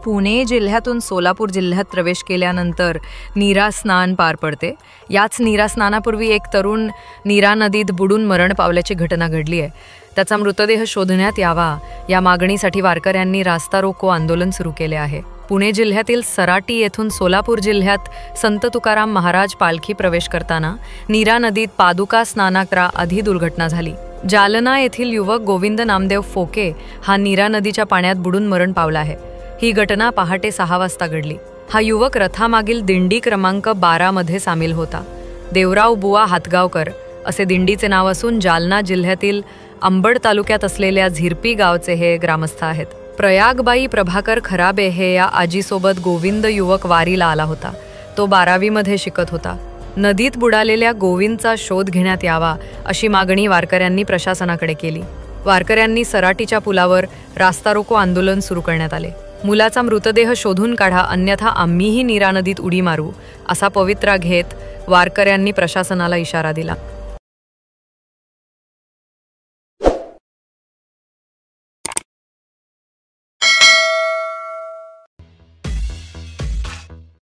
पुणे जिल्ह्यातून सोलापूर जिल्ह्यात प्रवेश केल्यानंतर नीरा स्नान पार पडते। याच नीरा स्नानापूर्वी एक तरुण नीरा नदीत बुडून मरण पावल्याची घटना घडली आहे। त्याचा मृतदेह शोधण्यात यावा या मागणीसाठी वारकऱ्यांनी रास्ता रोको आंदोलन सुरू केले आहे। पुणे जिल्ह्यातील सराटी येथून सोलापूर जिल्ह्यात संत तुकाराम महाराज पालखी प्रवेश करताना नीरा नदीत पादुका स्नानाआधी दुर्घटना झाली। जालना येथील युवक गोविंद नामदेव फोके हा नीरा नदीच्या पाण्यात बुडून मरण पावला आहे। ही घटना पहाटे 6 वाजता घडली। हा युवक रथामागील दिंडी क्रमांक 12 मध्ये सामील होता। देवराव बुवा हातगावकर असे दिंडीचे नाव असून जालना जिल्ह्यातील अंबड तालुक्यात असलेल्या झिरपी गावचे हे ग्रामस्थ आहेत। प्रयागबाई प्रभाकर खराबे हे या आजीसोबत गोविंद युवक वारीला आला होता। तो 12वी मध्ये शिकत होता। नदीत बुडालेल्या गोविंदचा शोध घेण्यात यावा अशी मागणी वारकऱ्यांनी प्रशासनाकडे केली। वारकऱ्यांनी सराटीच्या पुलावर रास्ता रोको आंदोलन सुरू करण्यात आले। मुलाचा मृतदेह शोधून काढा अन्यथा आम्हीही नीरा नदीत उडी मारू असा पवित्रा घेत वारकऱ्यांनी प्रशासनाला इशारा दिला।